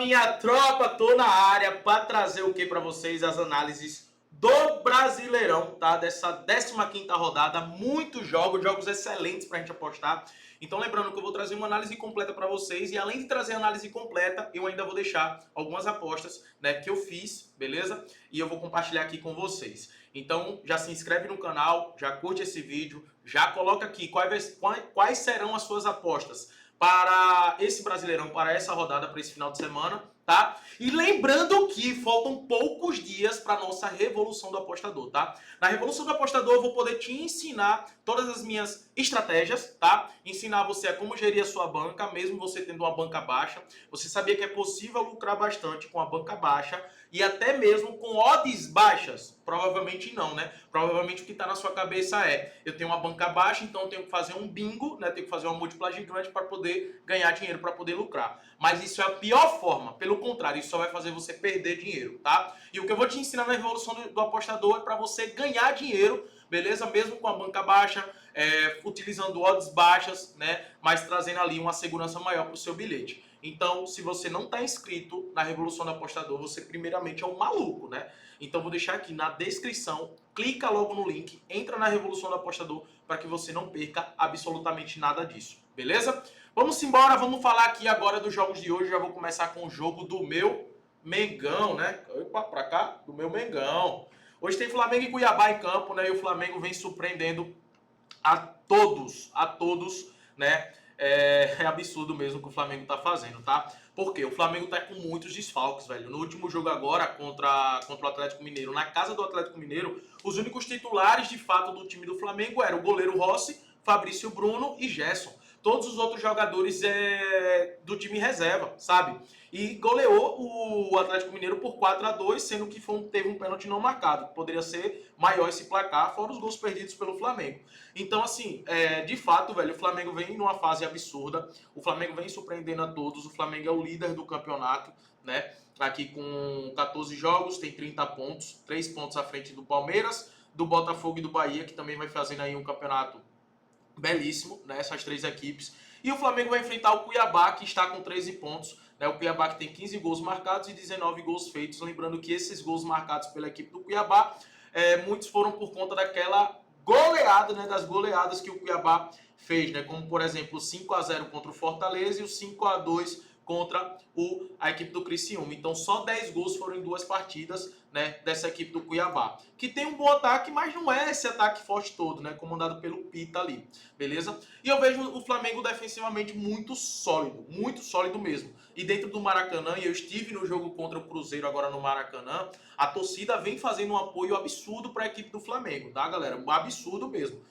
minha tropa, tô na área para trazer o que para vocês? As análises do Brasileirão, tá? Dessa 15ª rodada, muitos jogos excelentes pra gente apostar. Então lembrando que eu vou trazer uma análise completa para vocês e além de trazer a análise completa, eu ainda vou deixar algumas apostas, né, que eu fiz, beleza? E eu vou compartilhar aqui com vocês. Então já se inscreve no canal, já curte esse vídeo, já coloca aqui quais serão as suas apostas para esse Brasileirão, para essa rodada, para esse final de semana, tá? E lembrando que faltam poucos dias para a nossa Revolução do Apostador, tá? Na Revolução do Apostador eu vou poder te ensinar todas as minhas estratégias, tá? Ensinar você a como gerir a sua banca, mesmo você tendo uma banca baixa. Você sabia que é possível lucrar bastante com a banca baixa e até mesmo com odds baixas? Provavelmente não, né? Provavelmente o que está na sua cabeça é: eu tenho uma banca baixa, então eu tenho que fazer um bingo, né? Tenho que fazer uma múltipla gigante para poder ganhar dinheiro, para poder lucrar. Mas isso é a pior forma. Pelo contrário, isso só vai fazer você perder dinheiro, tá? E o que eu vou te ensinar na Revolução do Apostador é para você ganhar dinheiro, beleza? Mesmo com a banca baixa, utilizando odds baixas, né? Mas trazendo ali uma segurança maior para o seu bilhete. Então, se você não está inscrito na Revolução do Apostador, você primeiramente é um maluco, né? Então, vou deixar aqui na descrição, clica logo no link, entra na Revolução do Apostador para que você não perca absolutamente nada disso, beleza? Vamos embora, vamos falar aqui agora dos jogos de hoje. Já vou começar com o jogo do meu Mengão, né? Opa, pra cá, do meu Mengão. Hoje tem Flamengo e Cuiabá em campo, né? E o Flamengo vem surpreendendo a todos, né? É absurdo mesmo o que o Flamengo tá fazendo, tá? Porque o Flamengo tá com muitos desfalques, velho. No último jogo agora, contra o Atlético Mineiro, na casa do Atlético Mineiro, os únicos titulares, de fato, do time do Flamengo eram o goleiro Rossi, Fabrício Bruno e Gerson. Todos os outros jogadores do time reserva, sabe? E goleou o Atlético Mineiro por 4-2, sendo que teve um pênalti não marcado. Poderia ser maior esse placar, fora os gols perdidos pelo Flamengo. Então, assim, de fato, velho, o Flamengo vem numa fase absurda. O Flamengo vem surpreendendo a todos. O Flamengo é o líder do campeonato, né? Aqui com 14 jogos, tem 30 pontos. 3 pontos à frente do Palmeiras, do Botafogo e do Bahia, que também vai fazendo aí um campeonato belíssimo, né? Essas três equipes. E o Flamengo vai enfrentar o Cuiabá, que está com 13 pontos. Né? O Cuiabá que tem 15 gols marcados e 19 gols feitos. Lembrando que esses gols marcados pela equipe do Cuiabá, muitos foram por conta daquela goleada, né? Das goleadas que o Cuiabá fez, né? Como, por exemplo, o 5-0 contra o Fortaleza e o 5-2 contra a equipe do Criciúma. Então, só 10 gols foram em 2 partidas, né, dessa equipe do Cuiabá. Que tem um bom ataque, mas não é esse ataque forte todo, né, comandado pelo Pita ali, beleza? E eu vejo o Flamengo defensivamente muito sólido mesmo. E dentro do Maracanã, e eu estive no jogo contra o Cruzeiro agora no Maracanã, a torcida vem fazendo um apoio absurdo para a equipe do Flamengo, tá, galera? Um absurdo mesmo.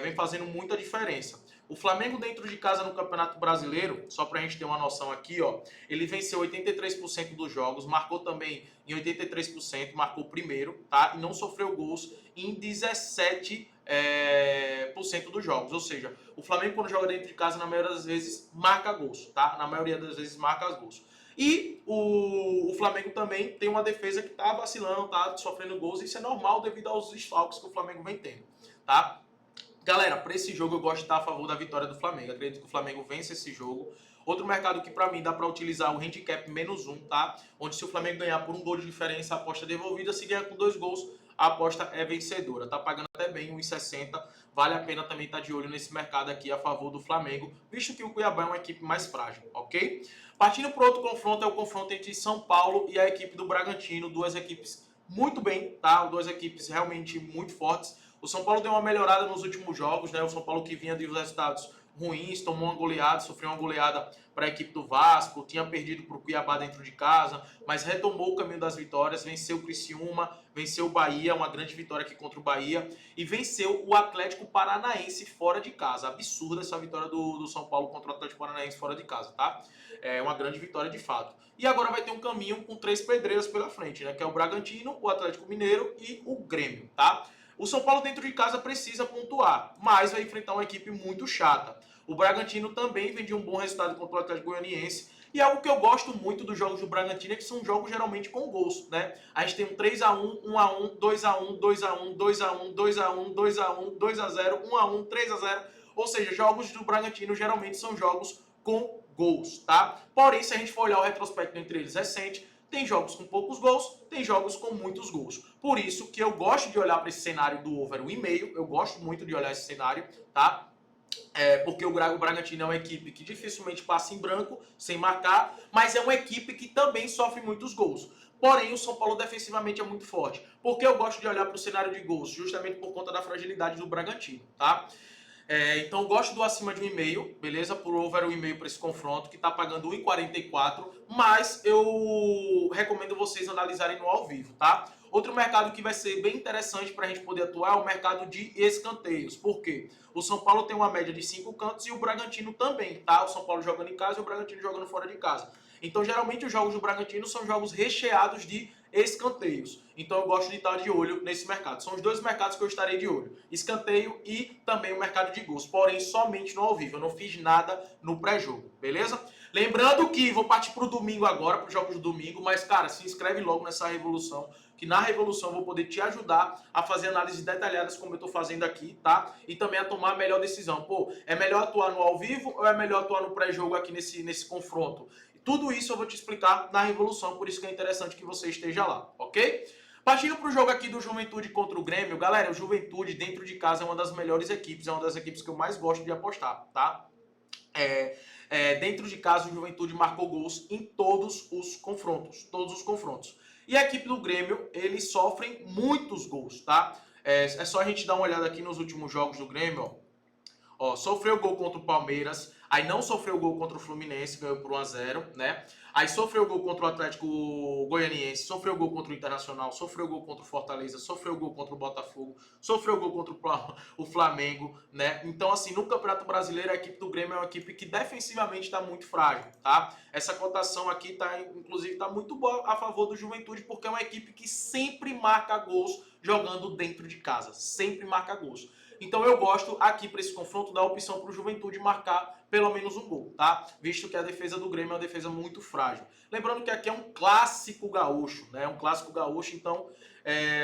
Vem fazendo muita diferença. O Flamengo dentro de casa no Campeonato Brasileiro, só pra gente ter uma noção aqui, ó, ele venceu 83% dos jogos, marcou também em 83%, marcou primeiro, tá? E não sofreu gols em 17% dos jogos. Ou seja, o Flamengo quando joga dentro de casa, na maioria das vezes, marca gols, tá? Na maioria das vezes marca os gols. E o Flamengo também tem uma defesa que tá vacilando, tá sofrendo gols, e isso é normal devido aos desfalques que o Flamengo vem tendo, tá? Galera, para esse jogo eu gosto de estar a favor da vitória do Flamengo. Acredito que o Flamengo vence esse jogo. Outro mercado que para mim dá para utilizar o handicap -1, tá? Onde se o Flamengo ganhar por um gol de diferença, a aposta é devolvida. Se ganhar com 2 gols, a aposta é vencedora. Tá pagando até bem 1,60. Vale a pena também estar de olho nesse mercado aqui a favor do Flamengo, visto que o Cuiabá é uma equipe mais frágil, ok? Partindo para outro confronto, é o confronto entre São Paulo e a equipe do Bragantino. Duas equipes muito bem, tá? Duas equipes realmente muito fortes. O São Paulo deu uma melhorada nos últimos jogos, né? O São Paulo que vinha de resultados ruins, tomou uma goleada, sofreu uma goleada para a equipe do Vasco, tinha perdido para o Cuiabá dentro de casa, mas retomou o caminho das vitórias, venceu o Criciúma, venceu o Bahia, uma grande vitória aqui contra o Bahia, e venceu o Atlético Paranaense fora de casa. Absurda essa vitória do São Paulo contra o Atlético Paranaense fora de casa, tá? É uma grande vitória de fato. E agora vai ter um caminho com 3 pedreiras pela frente, né? Que é o Bragantino, o Atlético Mineiro e o Grêmio, tá? O São Paulo dentro de casa precisa pontuar, mas vai enfrentar uma equipe muito chata. O Bragantino também vem de um bom resultado contra o Atlético Goianiense. E algo que eu gosto muito dos jogos do Bragantino é que são jogos geralmente com gols, né? A gente tem um 3-1, 1-1, 2-1, 2-1, 2-1, 2-1, 2-1, 2-0, 1-1, 3-0. Ou seja, jogos do Bragantino geralmente são jogos com gols, tá? Porém, se a gente for olhar o retrospecto entre eles recente, tem jogos com poucos gols, tem jogos com muitos gols. Por isso que eu gosto de olhar para esse cenário do over 1,5, eu gosto muito de olhar esse cenário, tá? Porque o Bragantino é uma equipe que dificilmente passa em branco, sem marcar, mas é uma equipe que também sofre muitos gols. Porém, o São Paulo defensivamente é muito forte. Por que eu gosto de olhar para o cenário de gols? Justamente por conta da fragilidade do Bragantino, tá? Então eu gosto do acima de 1,5, beleza? Por over 1,5 para esse confronto, que está pagando 1,44, mas eu recomendo vocês analisarem no ao vivo, tá? Outro mercado que vai ser bem interessante para a gente poder atuar é o mercado de escanteios. Por quê? O São Paulo tem uma média de 5 cantos e o Bragantino também, tá? O São Paulo jogando em casa e o Bragantino jogando fora de casa. Então, geralmente, os jogos do Bragantino são jogos recheados de escanteios. Então, eu gosto de estar de olho nesse mercado. São os dois mercados que eu estarei de olho. Escanteio e também o mercado de gols. Porém, somente no ao vivo. Eu não fiz nada no pré-jogo, beleza? Lembrando que vou partir para o domingo agora, para os jogos do domingo. Mas, cara, se inscreve logo nessa revolução, que na revolução eu vou poder te ajudar a fazer análises detalhadas como eu estou fazendo aqui, tá? E também a tomar a melhor decisão. Pô, é melhor atuar no ao vivo ou é melhor atuar no pré-jogo aqui nesse confronto? Tudo isso eu vou te explicar na Revolução, por isso que é interessante que você esteja lá, ok? Partindo para o jogo aqui do Juventude contra o Grêmio, galera, o Juventude dentro de casa é uma das melhores equipes, é uma das equipes que eu mais gosto de apostar, tá? Dentro de casa o Juventude marcou gols em todos os confrontos. E a equipe do Grêmio, eles sofrem muitos gols, tá? É só a gente dar uma olhada aqui nos últimos jogos do Grêmio, ó. Sofreu gol contra o Palmeiras, aí não sofreu gol contra o Fluminense, ganhou por 1-0, né? Aí sofreu gol contra o Atlético Goianiense, sofreu gol contra o Internacional, sofreu gol contra o Fortaleza, sofreu gol contra o Botafogo, sofreu gol contra o Flamengo, né? Então, assim, no Campeonato Brasileiro, a equipe do Grêmio é uma equipe que defensivamente está muito frágil, tá? Essa cotação aqui, inclusive, tá muito boa a favor do Juventude, porque é uma equipe que sempre marca gols jogando dentro de casa, sempre marca gols. Então eu gosto aqui para esse confronto da opção para o Juventude marcar pelo menos um gol, tá? Visto que a defesa do Grêmio é uma defesa muito frágil. Lembrando que aqui é um clássico gaúcho, né? Um clássico gaúcho, então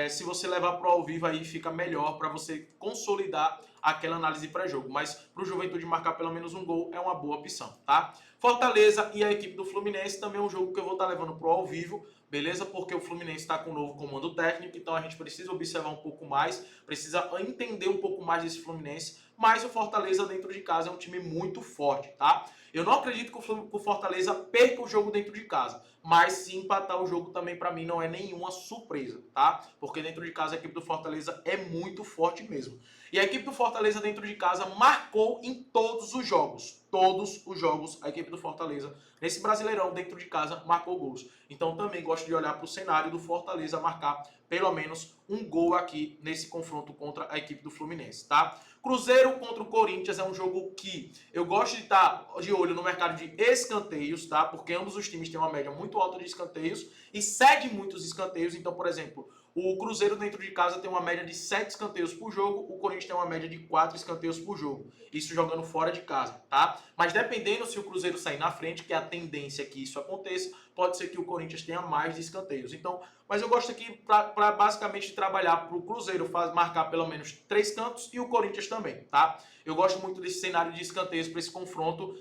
se você levar para o ao vivo aí fica melhor para você consolidar aquela análise pré-jogo. Mas para o Juventude marcar pelo menos um gol é uma boa opção, tá? Fortaleza e a equipe do Fluminense também é um jogo que eu vou estar levando para o ao vivo, beleza? Porque o Fluminense está com um novo comando técnico, então a gente precisa observar um pouco mais, precisa entender um pouco mais desse Fluminense, mas o Fortaleza dentro de casa é um time muito forte, tá? Eu não acredito que o Fortaleza perca o jogo dentro de casa, mas se empatar o jogo também para mim não é nenhuma surpresa, tá? Porque dentro de casa a equipe do Fortaleza é muito forte mesmo. E a equipe do Fortaleza dentro de casa marcou em todos os jogos. Todos os jogos a equipe do Fortaleza, nesse Brasileirão, dentro de casa, marcou gols. Então também gosto de olhar para o cenário do Fortaleza marcar pelo menos um gol aqui nesse confronto contra a equipe do Fluminense, tá? Cruzeiro contra o Corinthians é um jogo que eu gosto de estar de olho no mercado de escanteios, tá? Porque ambos os times têm uma média muito alta de escanteios e cede muitos escanteios. Então, por exemplo, o Cruzeiro dentro de casa tem uma média de 7 escanteios por jogo, o Corinthians tem uma média de 4 escanteios por jogo. Isso jogando fora de casa, tá? Mas dependendo se o Cruzeiro sair na frente, que é a tendência que isso aconteça, pode ser que o Corinthians tenha mais de escanteios. Então, mas eu gosto aqui para basicamente trabalhar para o Cruzeiro marcar pelo menos 3 cantos e o Corinthians também, tá? Eu gosto muito desse cenário de escanteios para esse confronto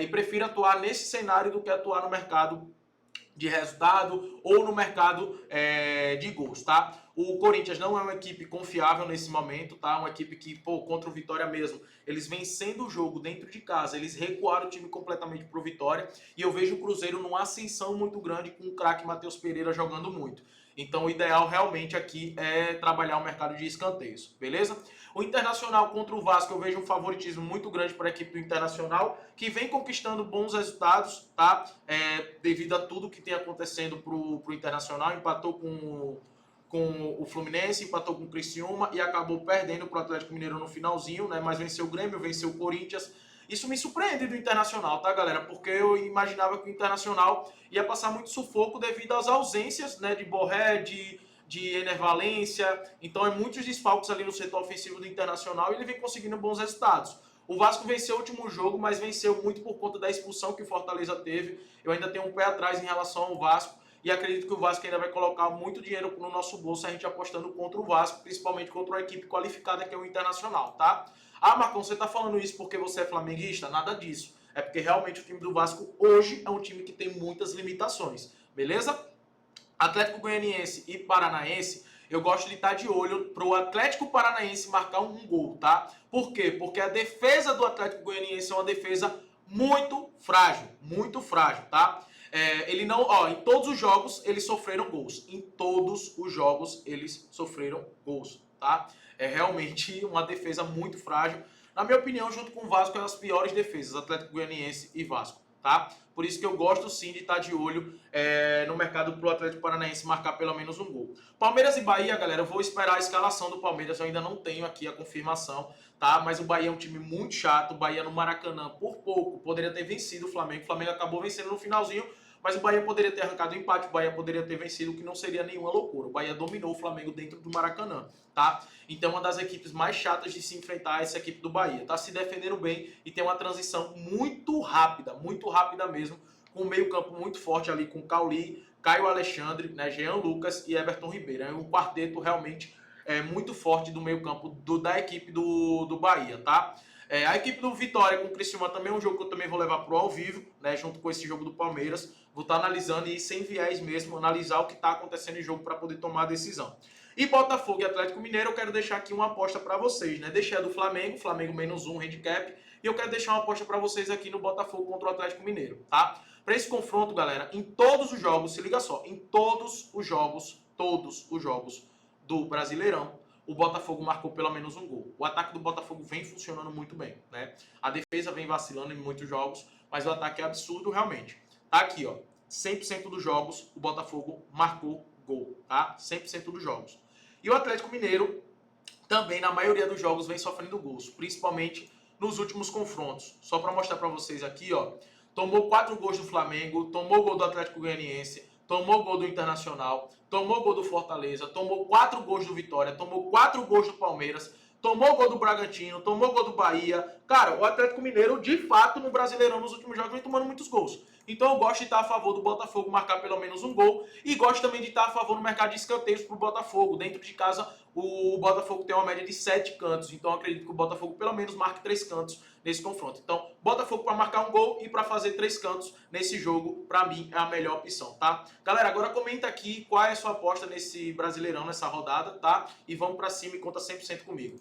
e prefiro atuar nesse cenário do que atuar no mercado de resultado ou no mercado de gols, tá? O Corinthians não é uma equipe confiável nesse momento, tá? Uma equipe que, contra o Vitória mesmo, eles vencendo o jogo dentro de casa, eles recuaram o time completamente pro Vitória e eu vejo o Cruzeiro numa ascensão muito grande com o craque Matheus Pereira jogando muito. Então o ideal realmente aqui é trabalhar o mercado de escanteios, beleza? O Internacional contra o Vasco, eu vejo um favoritismo muito grande para a equipe do Internacional, que vem conquistando bons resultados, tá? Devido a tudo que tem acontecendo pro Internacional, empatou com o Fluminense, empatou com o Criciúma e acabou perdendo para o Atlético Mineiro no finalzinho, né? Mas venceu o Grêmio, venceu o Corinthians. Isso me surpreende do Internacional, tá, galera? Porque eu imaginava que o Internacional ia passar muito sufoco devido às ausências, né, de Borré, de Ener Valencia. Então é muitos desfalques ali no setor ofensivo do Internacional e ele vem conseguindo bons resultados. O Vasco venceu o último jogo, mas venceu muito por conta da expulsão que o Fortaleza teve. Eu ainda tenho um pé atrás em relação ao Vasco e acredito que o Vasco ainda vai colocar muito dinheiro no nosso bolso a gente apostando contra o Vasco, principalmente contra uma equipe qualificada que é o Internacional, tá? Ah, Marcão, você tá falando isso porque você é flamenguista? Nada disso. é porque realmente o time do Vasco hoje é um time que tem muitas limitações, beleza? Atlético Goianiense e Paranaense, eu gosto de estar de olho para o Atlético Paranaense marcar um gol, tá? Por quê? Porque a defesa do Atlético Goianiense é uma defesa muito frágil, tá? Ele não, ó, em todos os jogos eles sofreram gols, em todos os jogos eles sofreram gols, tá? É realmente uma defesa muito frágil. Na minha opinião, junto com o Vasco, é as piores defesas, Atlético Goianiense e Vasco, tá? Por isso que eu gosto sim de estar de olho no mercado pro Atlético Paranaense marcar pelo menos um gol. Palmeiras e Bahia, galera, eu vou esperar a escalação do Palmeiras, eu ainda não tenho aqui a confirmação, tá? Mas o Bahia é um time muito chato, o Bahia no Maracanã, por pouco, poderia ter vencido o Flamengo acabou vencendo no finalzinho, mas o Bahia poderia ter arrancado o empate, o Bahia poderia ter vencido, o que não seria nenhuma loucura. O Bahia dominou o Flamengo dentro do Maracanã, tá? Então, uma das equipes mais chatas de se enfrentar é essa equipe do Bahia. Tá se defendendo bem e tem uma transição muito rápida mesmo, com um meio-campo muito forte ali com Cauli, Caio Alexandre, né, Jean Lucas e Everton Ribeiro. É um quarteto realmente muito forte do meio-campo da equipe do Bahia, tá? A equipe do Vitória com o Criciúma também é um jogo que eu também vou levar pro ao vivo, né, junto com esse jogo do Palmeiras. Vou estar analisando e sem viés mesmo, analisar o que está acontecendo em jogo para poder tomar a decisão. E Botafogo e Atlético Mineiro, eu quero deixar aqui uma aposta para vocês, né? Deixei a do Flamengo, Flamengo -1 handicap, e eu quero deixar uma aposta para vocês aqui no Botafogo contra o Atlético Mineiro, tá? Para esse confronto, galera, em todos os jogos, se liga só, em todos os jogos do Brasileirão, o Botafogo marcou pelo menos um gol. O ataque do Botafogo vem funcionando muito bem, né? A defesa vem vacilando em muitos jogos, mas o ataque é absurdo realmente. Tá aqui, ó, 100% dos jogos o Botafogo marcou gol, tá? 100% dos jogos. E o Atlético Mineiro também, na maioria dos jogos, vem sofrendo gols, principalmente nos últimos confrontos. Só para mostrar para vocês aqui, ó, tomou 4 gols do Flamengo, tomou gol do Atlético Goianiense, tomou gol do Internacional, tomou gol do Fortaleza, tomou 4 gols do Vitória, tomou 4 gols do Palmeiras, tomou gol do Bragantino, tomou gol do Bahia. Cara, o Atlético Mineiro, de fato, no Brasileirão, nos últimos jogos, vem tomando muitos gols. Então eu gosto de estar a favor do Botafogo marcar pelo menos um gol e gosto também de estar a favor no mercado de escanteios para o Botafogo. Dentro de casa, o Botafogo tem uma média de 7 cantos, então eu acredito que o Botafogo pelo menos marque 3 cantos nesse confronto. Então, Botafogo para marcar um gol e para fazer 3 cantos nesse jogo, para mim, é a melhor opção, tá? Galera, agora comenta aqui qual é a sua aposta nesse Brasileirão, nessa rodada, tá? E vamos para cima e conta 100% comigo.